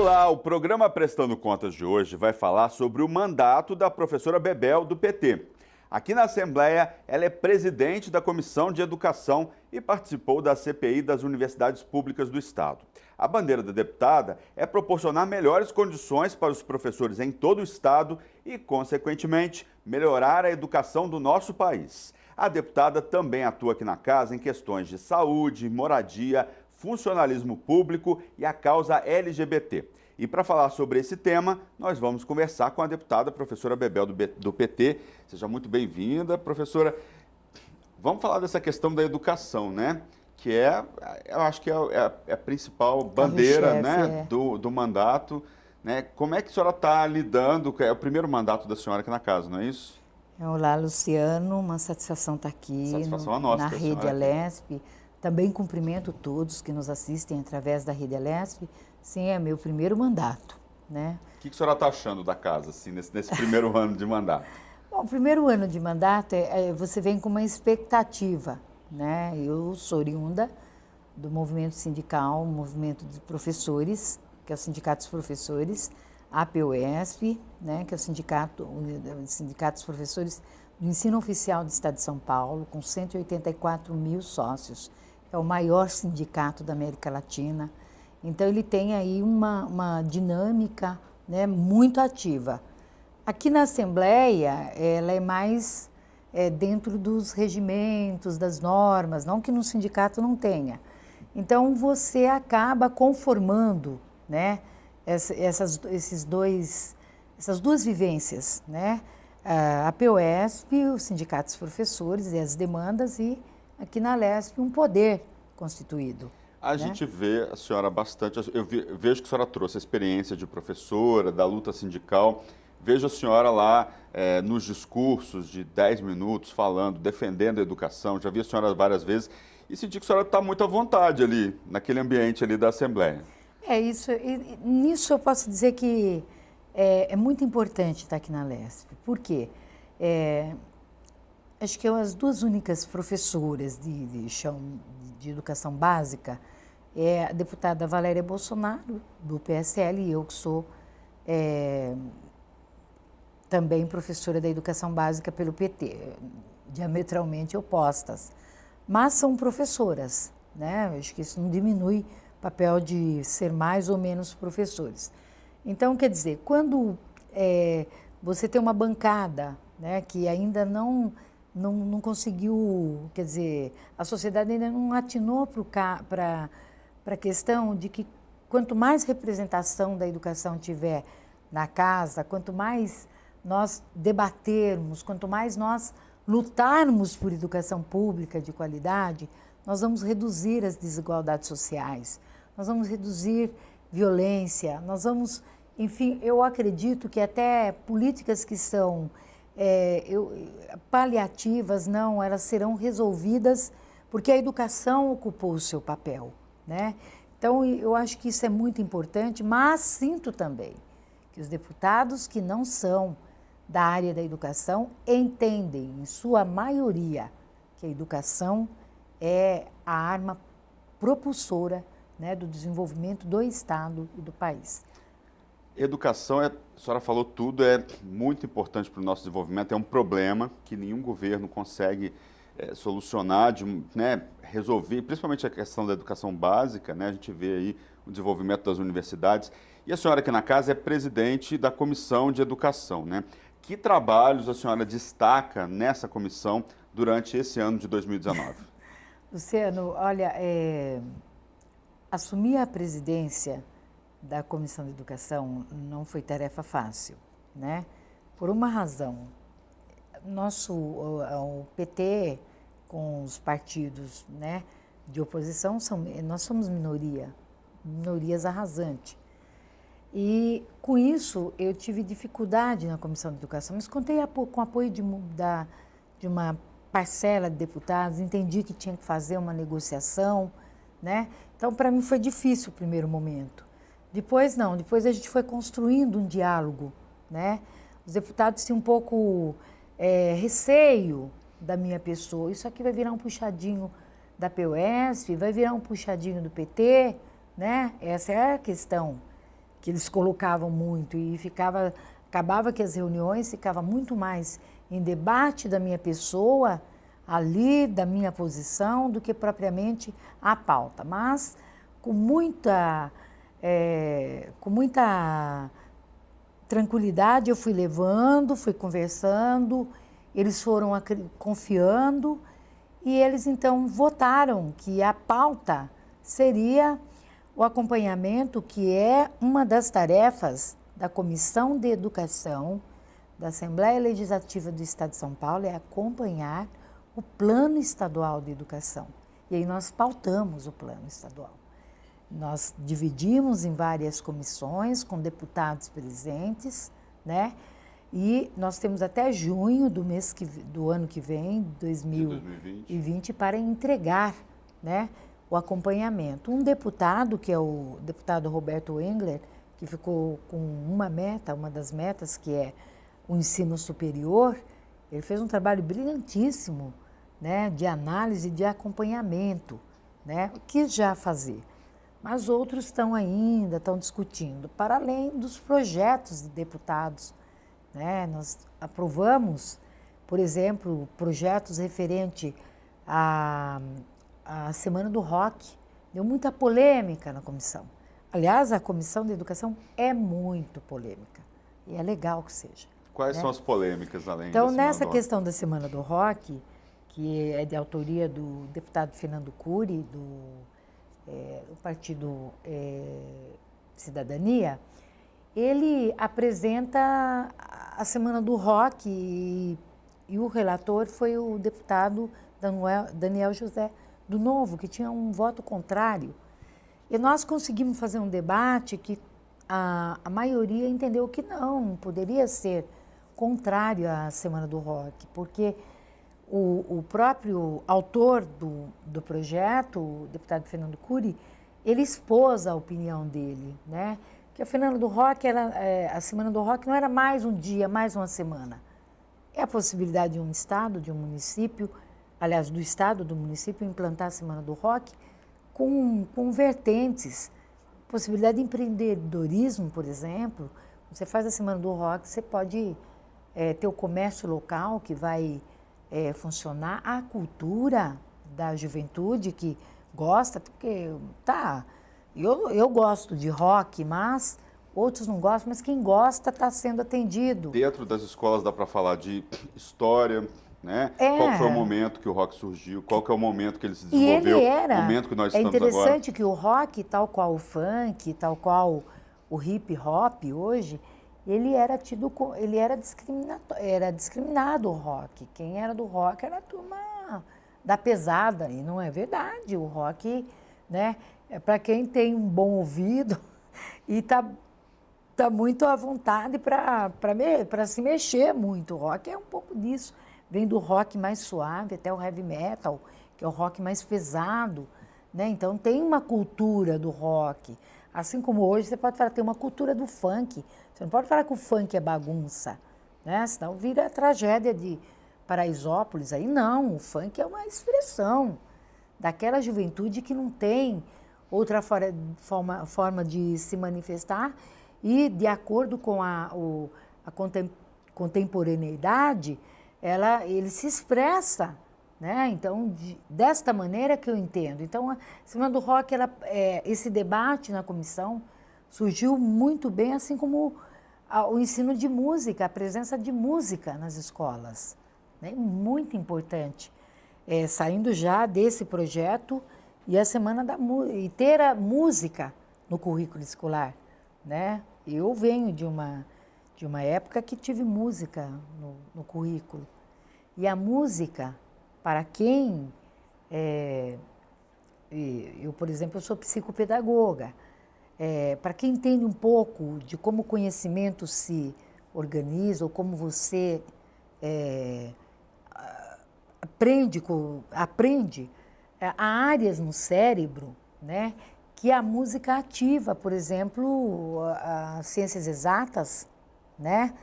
Olá, o programa Prestando Contas de hoje vai falar sobre o mandato da professora Bebel, do PT. Aqui na Assembleia, ela é presidente da Comissão de Educação e participou da CPI das Universidades Públicas do Estado. A bandeira da deputada é proporcionar melhores condições para os professores em todo o Estado e, consequentemente, melhorar a educação do nosso país. A deputada também atua aqui na casa em questões de saúde, moradia, funcionalismo público e a causa LGBT. E para falar sobre esse tema, nós vamos conversar com a deputada professora Bebel do PT. Seja muito bem-vinda, professora. Vamos falar dessa questão da educação, né? Que eu acho que é a principal bandeira, né, do mandato. Né? Como é que a senhora está lidando? É o primeiro mandato da senhora aqui na casa, não é isso? Olá, Luciano. Uma satisfação estar aqui na Rede Alesp. Também cumprimento todos que nos assistem através da Rede Alesp. Sim, é meu primeiro mandato, né? O que a senhora está achando da casa, assim, nesse primeiro ano de mandato? Bom, o primeiro ano de mandato, você vem com uma expectativa, né? Eu sou oriunda do movimento sindical, movimento de professores, que é o Sindicato dos Professores, APUESP, né? Que é o Sindicato dos Professores do Ensino Oficial do Estado de São Paulo, com 184 mil sócios. É o maior sindicato da América Latina. Então, ele tem aí uma dinâmica, né, muito ativa. Aqui na Assembleia, ela é mais dentro dos regimentos, das normas, não que no sindicato não tenha. Então, você acaba conformando, né, essas duas vivências, né? A POESP, o Sindicato dos Professores e as demandas, e aqui na Alesp um poder constituído. A gente vê a senhora bastante, eu vejo que a senhora trouxe a experiência de professora, da luta sindical, vejo a senhora lá nos discursos de 10 minutos falando, defendendo a educação, já vi a senhora várias vezes e senti que a senhora está muito à vontade ali, naquele ambiente ali da Assembleia. Nisso eu posso dizer que é muito importante estar aqui na Alesp. Por quê? Acho que as duas únicas professoras de educação básica é a deputada Valéria Bolsonaro, do PSL, e eu que sou também professora da educação básica pelo PT, diametralmente opostas. Mas são professoras, né? Acho que isso não diminui o papel de ser mais ou menos professores. Então, quer dizer, quando você tem uma bancada, né, que ainda não conseguiu, quer dizer, a sociedade ainda não atinou para a questão de que quanto mais representação da educação tiver na casa, quanto mais nós debatermos, quanto mais nós lutarmos por educação pública de qualidade, nós vamos reduzir as desigualdades sociais, nós vamos reduzir violência, nós vamos, enfim, eu acredito que até políticas que são paliativas, não, elas serão resolvidas porque a educação ocupou o seu papel, né? Então, eu acho que isso é muito importante, mas sinto também que os deputados que não são da área da educação entendem, em sua maioria, que a educação é a arma propulsora, né, do desenvolvimento do Estado e do país. Educação, a senhora falou tudo, é muito importante para o nosso desenvolvimento, é um problema que nenhum governo consegue solucionar, né, resolver, principalmente a questão da educação básica, né, a gente vê aí o desenvolvimento das universidades. E a senhora aqui na casa é presidente da Comissão de Educação, né? Que trabalhos a senhora destaca nessa comissão durante esse ano de 2019? Luciano, olha, assumir a presidência da Comissão de Educação não foi tarefa fácil, né? Por uma razão. O PT, com os partidos, né, de oposição, nós somos minorias arrasantes. E, com isso, eu tive dificuldade na Comissão de Educação, mas contei com o apoio de uma parcela de deputados, entendi que tinha que fazer uma negociação, né? Então, para mim foi difícil o primeiro momento. Depois não, depois a gente foi construindo um diálogo, né? Os deputados tinham um pouco receio da minha pessoa. Isso aqui vai virar um puxadinho da POESP, vai virar um puxadinho do PT, né? Essa é a questão que eles colocavam muito e acabava que as reuniões ficavam muito mais em debate da minha pessoa, ali, da minha posição, do que propriamente a pauta. Mas com muita tranquilidade eu fui levando, fui conversando, eles foram confiando e eles então votaram que a pauta seria o acompanhamento, que é uma das tarefas da Comissão de Educação da Assembleia Legislativa do Estado de São Paulo, é acompanhar o Plano Estadual de Educação. E aí nós pautamos o Plano Estadual. Nós dividimos em várias comissões, com deputados presentes, né? E nós temos até junho do ano que vem, 2020, para entregar, né, o acompanhamento. Um deputado, que é o deputado Roberto Engler, que ficou com uma das metas, que é o ensino superior, ele fez um trabalho brilhantíssimo, né, de análise e de acompanhamento, né, quis já fazer. Mas outros estão discutindo, para além dos projetos de deputados, né? Nós aprovamos, por exemplo, projetos referentes à Semana do Rock. Deu muita polêmica na comissão. Aliás, a Comissão de Educação é muito polêmica e é legal que seja. Quais né? são as polêmicas além Então, da Semana nessa do questão da Semana do Rock, que é de autoria do deputado Fernando Cury, do Partido Cidadania, ele apresenta a Semana do Rock e o relator foi o deputado Daniel José do Novo, que tinha um voto contrário. E nós conseguimos fazer um debate que a maioria entendeu que não poderia ser contrário à Semana do Rock, porque o próprio autor do projeto, o deputado Fernando Cury, ele expôs a opinião dele, né? Que a Semana do Rock não era mais um dia, mais uma semana. É a possibilidade de um estado, de um município, aliás, do estado, do município, implantar a Semana do Rock com vertentes. Possibilidade de empreendedorismo, por exemplo. Você faz a Semana do Rock, você pode ter o comércio local que vai funcionar, a cultura da juventude que gosta, porque eu gosto de rock, mas outros não gostam, mas quem gosta está sendo atendido. Dentro das escolas dá para falar de história, né? Qual foi o momento que o rock surgiu? Qual que é o momento que ele se desenvolveu? O momento que nós estamos agora? É interessante que o rock, tal qual o funk, tal qual o hip hop hoje, ele era discriminado o rock. Quem era do rock era a turma da pesada, e não é verdade. O rock, né, é para quem tem um bom ouvido e tá muito à vontade para se mexer muito. O rock é um pouco disso. Vem do rock mais suave até o heavy metal, que é o rock mais pesado, né? Então tem uma cultura do rock. Assim como hoje você pode falar, tem uma cultura do funk. Você não pode falar que o funk é bagunça, né? Senão vira tragédia de Paraisópolis. Aí não, o funk é uma expressão daquela juventude que não tem outra forma de se manifestar e, de acordo com a contemporaneidade, ele se expressa, né? Então, desta maneira que eu entendo. Então, a Semana do Rock, esse debate na comissão surgiu muito bem, assim como o ensino de música, a presença de música nas escolas, né? Muito importante. Saindo já desse projeto e a Semana da Música, e ter a música no currículo escolar, né? Eu venho de uma época que tive música no currículo. E a música, para quem... eu, por exemplo, eu sou psicopedagoga. Para quem entende um pouco de como o conhecimento se organiza, ou como você aprende, há áreas no cérebro, né, que a música ativa. Por exemplo, as ciências exatas, né,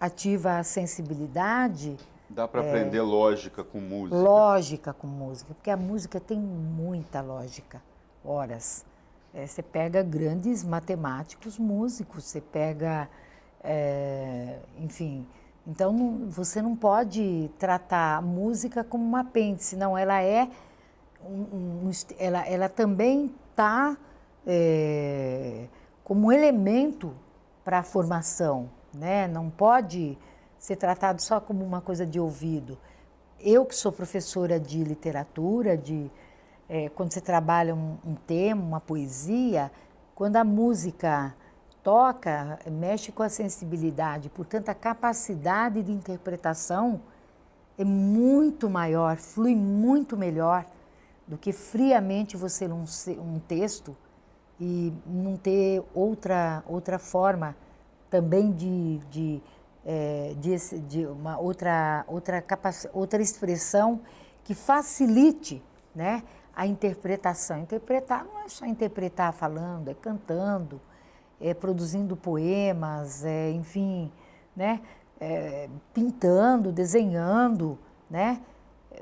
ativa a sensibilidade. Dá para aprender lógica com música. Lógica com música, porque a música tem muita lógica, horas. Você pega grandes matemáticos, músicos, você pega, enfim. Então, você não pode tratar a música como um apêndice, não, ela é ela também está como um elemento para a formação, né? Não pode ser tratado só como uma coisa de ouvido. Eu que sou professora de literatura, quando você trabalha um tema, uma poesia, quando a música toca, mexe com a sensibilidade, portanto a capacidade de interpretação é muito maior, flui muito melhor do que friamente você ler um texto e não ter outra forma também de uma outra expressão que facilite, né, a interpretação. Interpretar não é só interpretar falando, é cantando, é produzindo poemas, enfim, né, pintando, desenhando, né,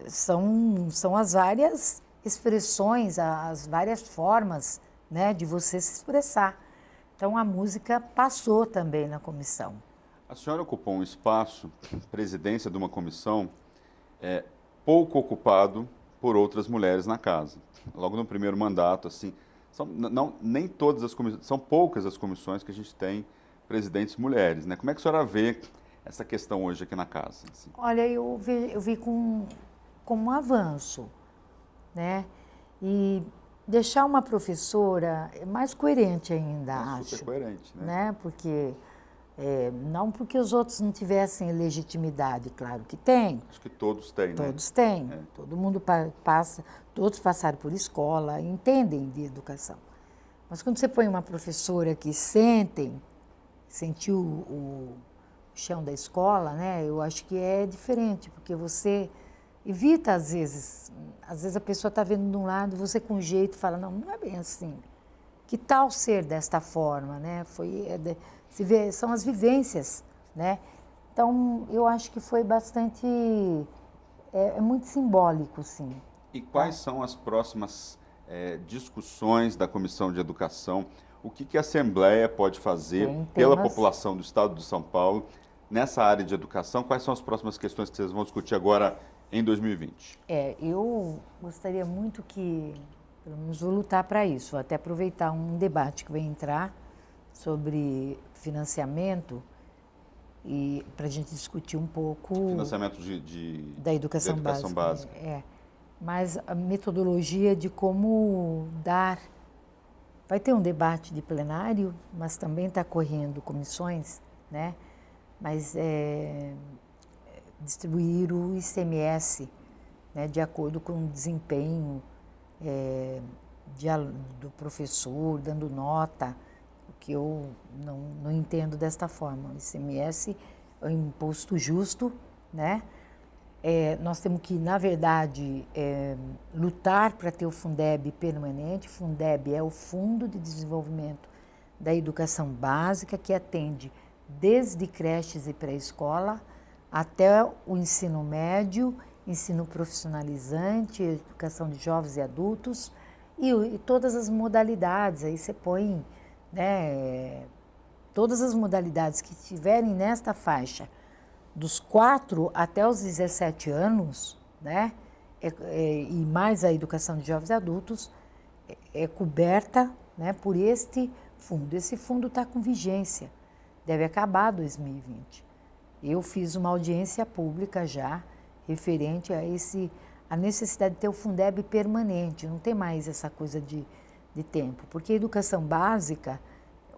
são as várias expressões, as várias formas, né, de você se expressar. Então a música passou também na comissão. A senhora ocupou um espaço, presidência de uma comissão, pouco ocupado por outras mulheres na casa. Logo no primeiro mandato, assim, nem todas as comissões, são poucas as comissões que a gente tem presidentes mulheres, né? Como é que a senhora vê essa questão hoje aqui na casa? Assim? Olha, eu vi como um avanço, né? E deixar uma professora é mais coerente ainda, acho. Super coerente, né? Porque não porque os outros não tivessem legitimidade, claro que tem. Acho que todos têm, né? Todos têm. Todo mundo passa, todos passaram por escola, entendem de educação. Mas quando você põe uma professora que sentiu o chão da escola, né? Eu acho que é diferente, porque você evita às vezes a pessoa está vendo de um lado e você com jeito fala, não é bem assim. Que tal ser desta forma, né? São as vivências, né? Então, eu acho que foi bastante, muito simbólico, sim. E quais são as próximas discussões da Comissão de Educação? O que a Assembleia pode fazer pela população do Estado de São Paulo nessa área de educação? Quais são as próximas questões que vocês vão discutir agora em 2020? Eu gostaria muito que, pelo menos vou lutar para isso, vou até aproveitar um debate que vai entrar sobre financiamento e para a gente discutir um pouco... Financiamento da educação básica. Mas a metodologia de como dar... Vai ter um debate de plenário, mas também está correndo comissões, né? Mas distribuir o ICMS, né, de acordo com o desempenho do professor, dando nota, o que eu não entendo desta forma. O ICMS é um imposto justo, né? Nós temos que, na verdade, lutar para ter o Fundeb permanente. Fundeb é o Fundo de Desenvolvimento da Educação Básica, que atende desde creches e pré-escola até o ensino médio, ensino profissionalizante, educação de jovens e adultos e todas as modalidades. Aí você põe, né, todas as modalidades que estiverem nesta faixa, dos 4 até os 17 anos, né, e mais a educação de jovens e adultos, é coberta, né, por este fundo. Esse fundo está com vigência, deve acabar 2020. Eu fiz uma audiência pública já, referente a necessidade de ter o Fundeb permanente, não tem mais essa coisa de tempo, porque a educação básica,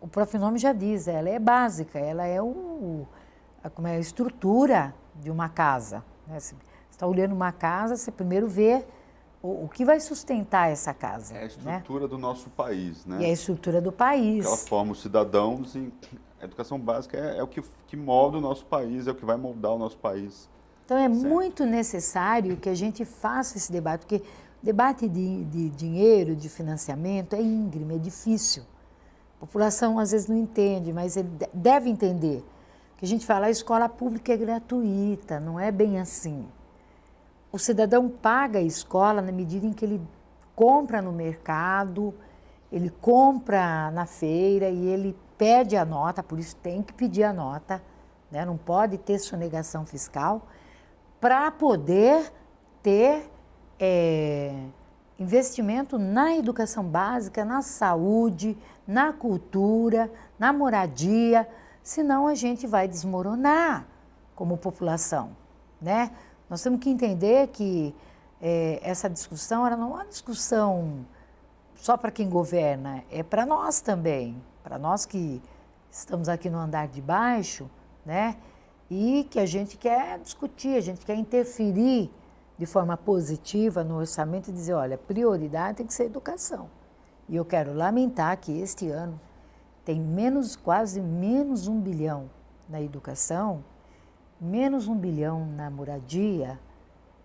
o próprio nome já diz, ela é básica, ela é a estrutura de uma casa, né? Você está olhando uma casa, você primeiro vê o que vai sustentar essa casa. É a estrutura, né, do nosso país, né? E é a estrutura do país. Ela forma os cidadãos e a educação básica é o que molda o nosso país, é o que vai moldar o nosso país. Então é muito necessário que a gente faça esse debate, porque debate de dinheiro, de financiamento é íngreme, é difícil. A população às vezes não entende, mas ele deve entender. Que a gente fala, a escola pública é gratuita, não é bem assim. O cidadão paga a escola na medida em que ele compra no mercado, ele compra na feira e ele pede a nota, por isso tem que pedir a nota, né? Não pode ter sonegação fiscal, para poder ter investimento na educação básica, na saúde, na cultura, na moradia, senão a gente vai desmoronar como população, né? Nós temos que entender que essa discussão ela não é uma discussão só para quem governa, é para nós também, para nós que estamos aqui no andar de baixo, né? E que a gente quer discutir, a gente quer interferir de forma positiva no orçamento e dizer, olha, prioridade tem que ser educação. E eu quero lamentar que este ano tem quase menos 1 bilhão na educação, menos 1 bilhão na moradia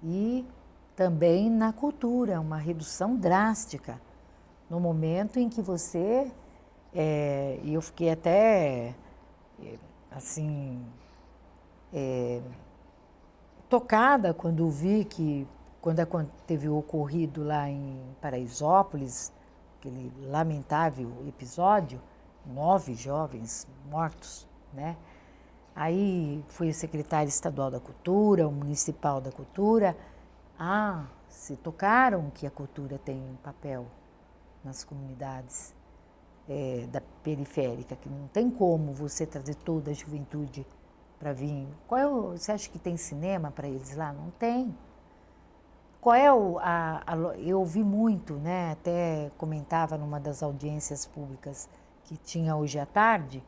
e também na cultura, uma redução drástica. No momento em que você, e eu fiquei até, assim, tocada quando vi que, quando teve o ocorrido lá em Paraisópolis, aquele lamentável episódio, 9 jovens mortos, né? Aí foi o secretário estadual da cultura, o municipal da cultura, se tocaram que a cultura tem um papel nas comunidades da periférica, que não tem como você trazer toda a juventude para vir. Você acha que tem cinema para eles lá? Não tem. Qual é eu ouvi muito, né? Até comentava numa das audiências públicas que tinha hoje à tarde,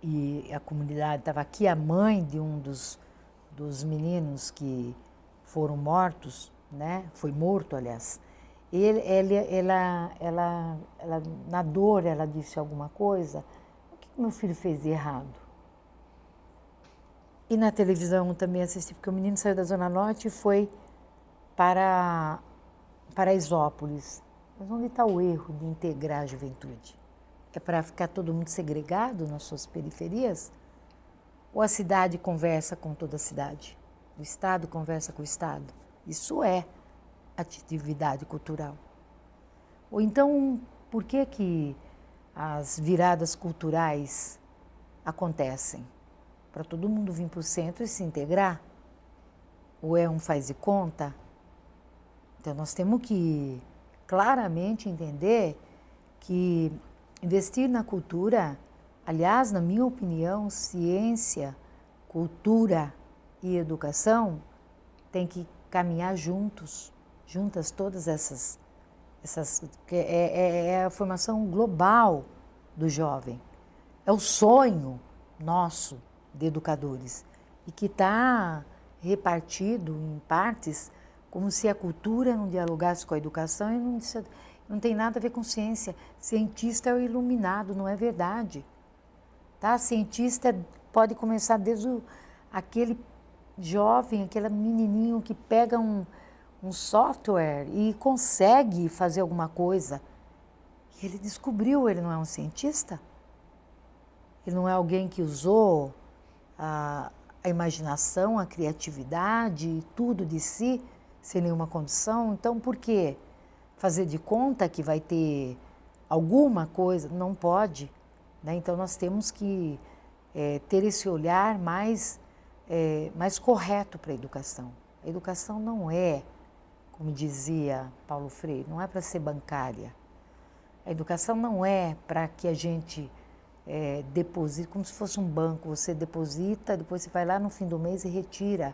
e a comunidade estava aqui, a mãe de um dos meninos que foram mortos, né? Foi morto, aliás. Ela, na dor, ela disse alguma coisa. O que meu filho fez de errado? E na televisão também assisti, porque o menino saiu da Zona Norte e foi para Paraisópolis. Mas onde está o erro de integrar a juventude? É para ficar todo mundo segregado nas suas periferias? Ou a cidade conversa com toda a cidade? O Estado conversa com o Estado? Isso é atividade cultural. Ou então, por que as viradas culturais acontecem? Para todo mundo vir para o centro e se integrar? Ou é um faz de conta? Então, nós temos que claramente entender que investir na cultura, aliás, na minha opinião, ciência, cultura e educação tem que caminhar juntas todas essas que é a formação global do jovem. É o sonho nosso de educadores e que está repartido em partes como se a cultura não dialogasse com a educação e não tem nada a ver com ciência. Cientista é o iluminado, não é verdade. Tá? Cientista pode começar desde aquele jovem, aquele menininho que pega um software e consegue fazer alguma coisa. E ele descobriu, ele não é um cientista? Ele não é alguém que usou a imaginação, a criatividade, tudo de si, sem nenhuma condição? Então, por que fazer de conta que vai ter alguma coisa? Não pode, né? Então, nós temos que ter esse olhar mais correto para a educação. A educação não é, como dizia Paulo Freire, não é para ser bancária. A educação não é para que a gente deposite, como se fosse um banco, você deposita, depois você vai lá no fim do mês e retira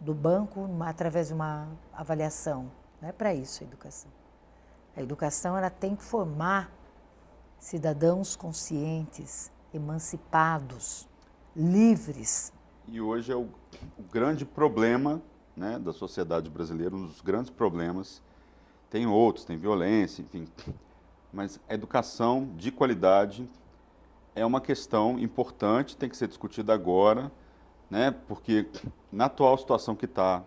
do banco através de uma avaliação. Não é para isso a educação. A educação ela tem que formar cidadãos conscientes, emancipados, livres. E hoje é o grande problema, né, da sociedade brasileira, um dos grandes problemas. Tem outros, tem violência, enfim. Mas a educação de qualidade é uma questão importante, tem que ser discutida agora, né? Porque na atual situação que está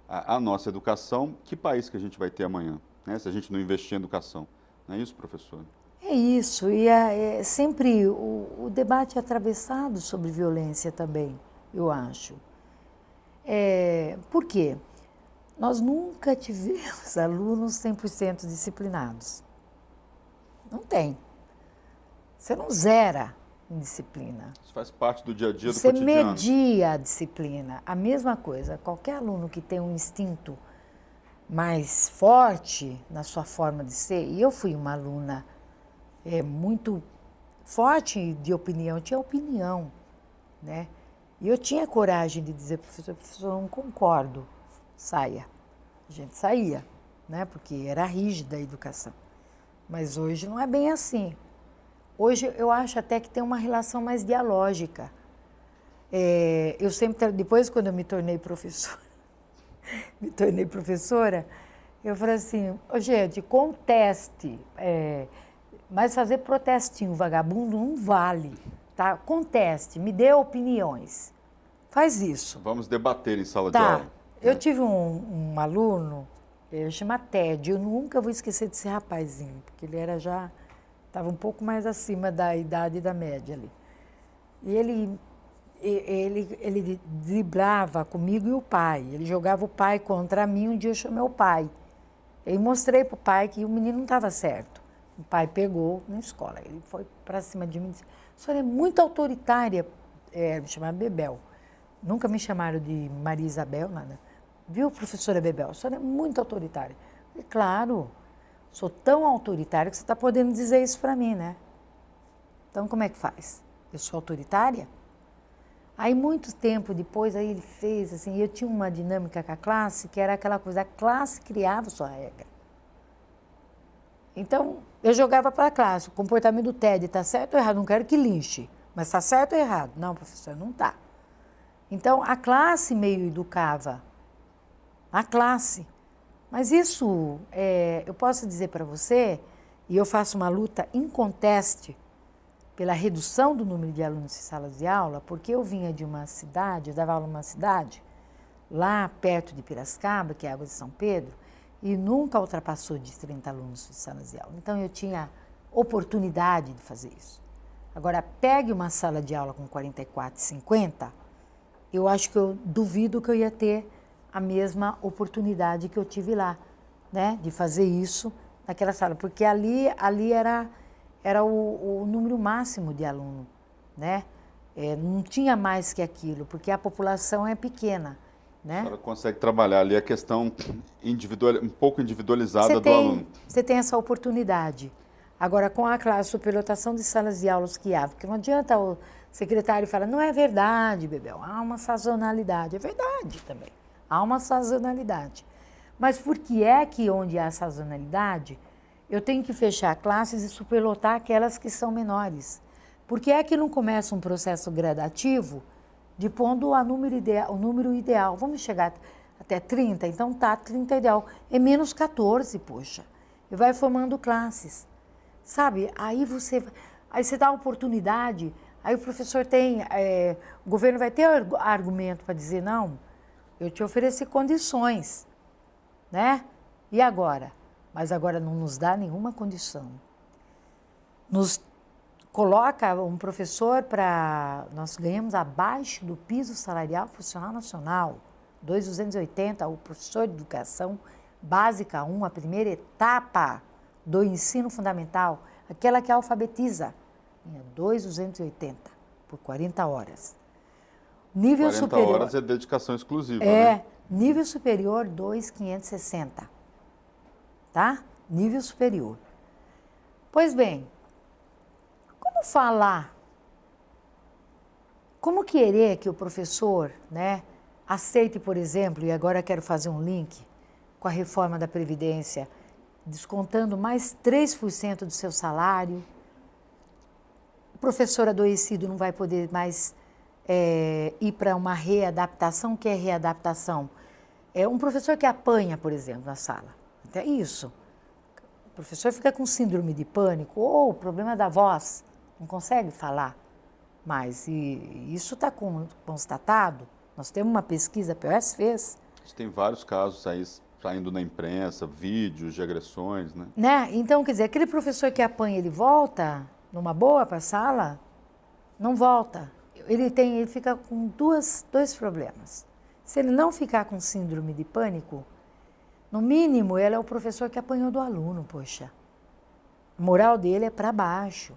a nossa educação, que país que a gente vai ter amanhã, né? Se a gente não investir em educação. Não é isso, professora? É isso, e sempre o debate é atravessado sobre violência também, eu acho. Por quê? Nós nunca tivemos alunos 100% disciplinados. Não tem. Você não zera em disciplina. Isso faz parte do dia a dia do Você cotidiano. media a disciplina. A mesma coisa, qualquer aluno que tem um instinto mais forte na sua forma de ser, e eu fui uma aluna muito forte de opinião, eu tinha opinião, né? E eu tinha coragem de dizer, professor, eu não concordo, saia. A gente saía, né? Porque era rígida a educação. Mas hoje não é bem assim. Hoje eu acho até que tem uma relação mais dialógica. Eu sempre, depois quando eu me tornei professora, eu falei assim, gente, conteste, mas fazer protestinho vagabundo não vale, tá? Conteste, me dê opiniões, faz isso. Vamos debater em sala de Tá, aula. eu tive um aluno, ele chama Ted, eu nunca vou esquecer desse rapazinho, porque ele era já, estava um pouco mais acima da idade da média ali. E ele driblava comigo e o pai. Ele jogava o pai contra mim. Um dia eu chamei o pai. E mostrei para o pai que o menino não estava certo. O pai pegou na escola. Ele foi para cima de mim e disse, a senhora é muito autoritária. Me chamaram Bebel. Nunca me chamaram de Maria Isabel, nada. Viu, professora Bebel? A senhora é muito autoritária. Eu falei, claro, sou tão autoritária que você está podendo dizer isso para mim, né? Então, como é que faz? Eu sou autoritária? Aí, muito tempo depois, aí ele fez, assim, eu tinha uma dinâmica com a classe, que era aquela coisa, a classe criava sua regra. Então, eu jogava para a classe, o comportamento do TED está certo ou errado? Não quero que linche, mas está certo ou errado? Não, professor, não está. Então, a classe meio educava, a classe. Mas isso, eu posso dizer para você, e eu faço uma luta inconteste, pela redução do número de alunos em salas de aula, porque eu vinha de uma cidade, eu dava aula numa cidade, lá perto de Piracicaba, que é Água de São Pedro, e nunca ultrapassou de 30 alunos em salas de aula. Então, eu tinha oportunidade de fazer isso. Agora, pegue uma sala de aula com 44, 50, eu acho que eu duvido que eu ia ter a mesma oportunidade que eu tive lá, né, de fazer isso naquela sala, porque ali era o número máximo de aluno, né? Não tinha mais que aquilo, porque a população é pequena, né? A senhora consegue trabalhar ali a questão um pouco individualizada do aluno. Você tem essa oportunidade. Agora, com a classe, superlotação de salas de aulas que há, porque não adianta o secretário falar, não é verdade, Bebel, há uma sazonalidade. É verdade também, há uma sazonalidade. Mas por que é que onde há sazonalidade, eu tenho que fechar classes e superlotar aquelas que são menores? Por que é que não começa um processo gradativo de pondo o número ideal? Vamos chegar até 30? Então tá, 30 é ideal. É menos 14, poxa. E vai formando classes. Sabe, aí você dá a oportunidade, aí o professor tem, o governo vai ter argumento para dizer, não, eu te ofereci condições, né? E agora? Mas agora não nos dá nenhuma condição. Nos coloca um professor para... Nós ganhamos abaixo do piso salarial profissional nacional, 2.280, o professor de educação básica 1, a primeira etapa do ensino fundamental, aquela que alfabetiza, 2.280 por 40 horas. Nível 40 superior. horas é dedicação exclusiva, né? Nível superior 2.560. Tá? Nível superior. Pois bem, como falar? Como querer que o professor, né, aceite, por exemplo, e agora quero fazer um link com a reforma da Previdência, descontando mais 3% do seu salário. O professor adoecido não vai poder mais ir para uma readaptação. O que é readaptação? É um professor que apanha, por exemplo, na sala. Até isso. O professor fica com síndrome de pânico ou problema da voz, não consegue falar mais. E isso está constatado. Nós temos uma pesquisa, a POS fez. A gente tem vários casos aí saindo na imprensa, vídeos de agressões, né? Então, quer dizer, aquele professor que apanha, ele volta numa boa para a sala? Não volta. Ele fica com dois problemas. Se ele não ficar com síndrome de pânico, No mínimo, ele é o professor que apanhou do aluno, poxa. A moral dele é para baixo.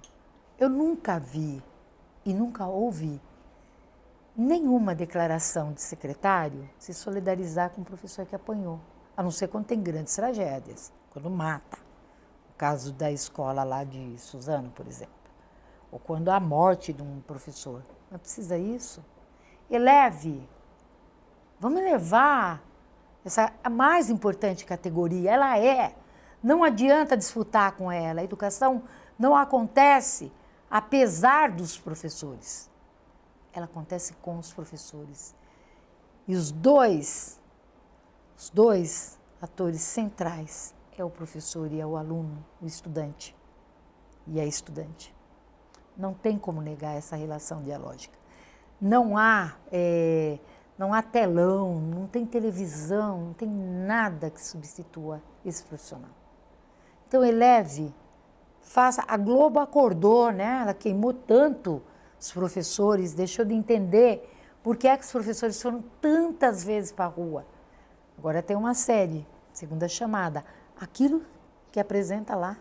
Eu nunca vi e nunca ouvi nenhuma declaração de secretário se solidarizar com o professor que apanhou, a não ser quando tem grandes tragédias, quando mata. O caso da escola lá de Suzano, por exemplo, ou quando há morte de um professor. Não precisa isso. Vamos elevar a mais importante categoria, ela é. Não adianta disputar com ela. A educação não acontece apesar dos professores. Ela acontece com os professores. E os dois atores centrais é o professor e é o aluno, o estudante e a estudante. Não tem como negar essa relação dialógica. Não há telão, não tem televisão, não tem nada que substitua esse profissional. Então, a Globo acordou, né? Ela queimou tanto os professores, deixou de entender por que é que os professores foram tantas vezes para a rua. Agora tem uma série, Segunda Chamada, aquilo que apresenta lá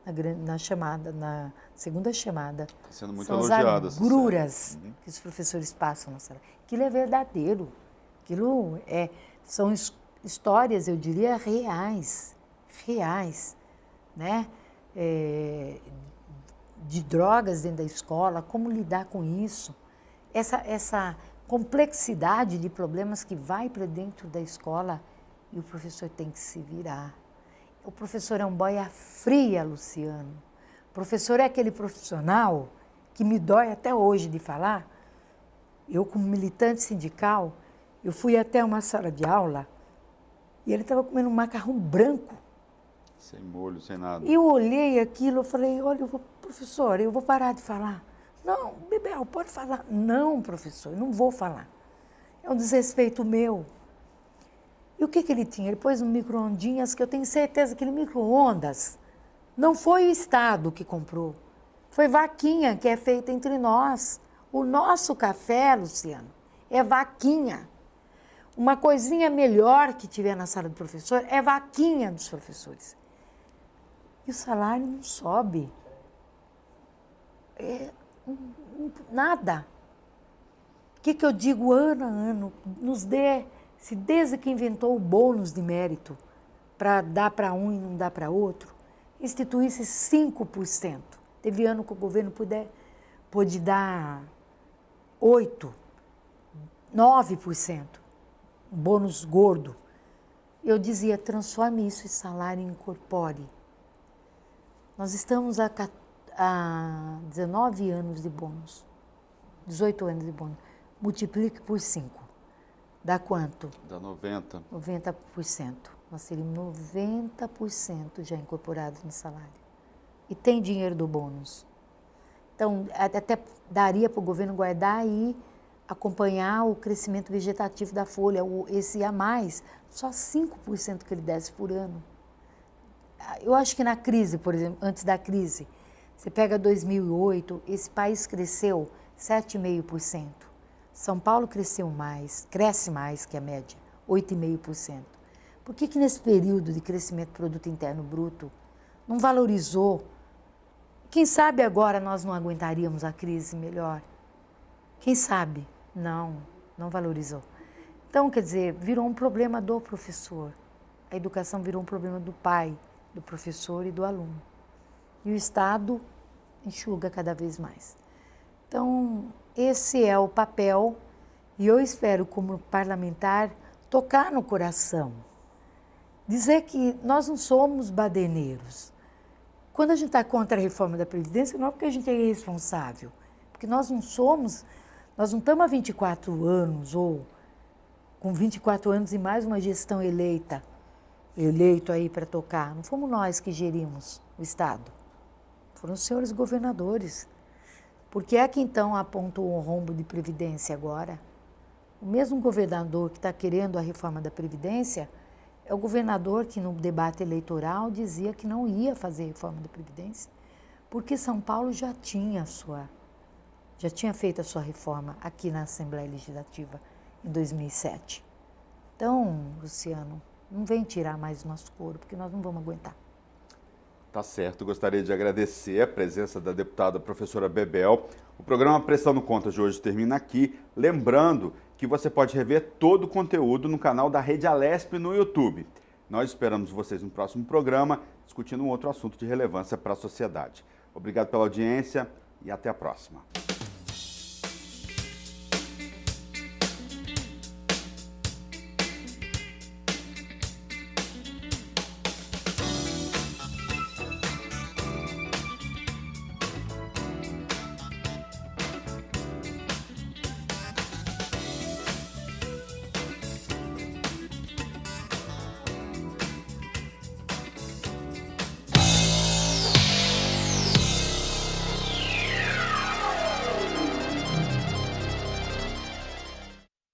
na segunda chamada. Está sendo muito são elogiada as agruras que os professores passam na sala. Aquilo é verdadeiro. Aquilo são histórias, eu diria, reais, né? De drogas dentro da escola, como lidar com isso. Essa complexidade de problemas que vai para dentro da escola e o professor tem que se virar. O professor é um boia fria, Luciano. O professor é aquele profissional que me dói até hoje de falar. Eu, como militante sindical, eu fui até uma sala de aula e ele estava comendo um macarrão branco. Sem molho, sem nada. E eu olhei aquilo, eu falei, olha, professor, eu vou parar de falar. Não, Bebel, pode falar. Não, professor, eu não vou falar. É um desrespeito meu. E o que ele tinha? Ele pôs um micro-ondinhas, que eu tenho certeza que aquele micro-ondas não foi o Estado que comprou. Foi vaquinha que é feita entre nós. O nosso café, Luciano, é vaquinha. Uma coisinha melhor que tiver na sala do professor é vaquinha dos professores. E o salário não sobe. Nada. O que eu digo ano a ano? Se desde que inventou o bônus de mérito, para dar para um e não dar para outro, instituísse 5%. Teve ano que o governo pôde dar 8%, 9%, um bônus gordo. Eu dizia, transforme isso em salário e incorpore. Nós estamos há 19 anos de bônus, 18 anos de bônus. Multiplique por 5. Dá quanto? Dá 90%. 90%. Nós teríamos 90% já incorporados no salário. E tem dinheiro do bônus. Então, até daria para o governo guardar e acompanhar o crescimento vegetativo da folha, esse a mais, só 5% que ele desse por ano. Eu acho que na crise, por exemplo, antes da crise, você pega 2008, esse país cresceu 7,5%. São Paulo cresce mais que a média, 8,5%. Por que nesse período de crescimento do produto interno bruto não valorizou? Quem sabe agora nós não aguentaríamos a crise melhor? Quem sabe? Não valorizou. Então, quer dizer, virou um problema do professor. A educação virou um problema do pai, do professor e do aluno. E o Estado enxuga cada vez mais. Então, esse é o papel e eu espero, como parlamentar, tocar no coração. Dizer que nós não somos badeneiros. Quando a gente está contra a reforma da Previdência, não é porque a gente é irresponsável. Porque nós não estamos há 24 anos, ou com 24 anos e mais uma gestão eleito aí para tocar. Não fomos nós que gerimos o Estado. Foram os senhores governadores. Por que é que então apontou um rombo de Previdência agora? O mesmo governador que está querendo a reforma da Previdência é o governador que no debate eleitoral dizia que não ia fazer a reforma da Previdência, porque São Paulo já tinha feito a sua reforma aqui na Assembleia Legislativa em 2007. Então, Luciano, não vem tirar mais o nosso couro, porque nós não vamos aguentar. Tá certo, gostaria de agradecer a presença da deputada professora Bebel. O programa Prestando Contas de hoje termina aqui, lembrando que você pode rever todo o conteúdo no canal da Rede Alesp no YouTube. Nós esperamos vocês no próximo programa, discutindo um outro assunto de relevância para a sociedade. Obrigado pela audiência e até a próxima.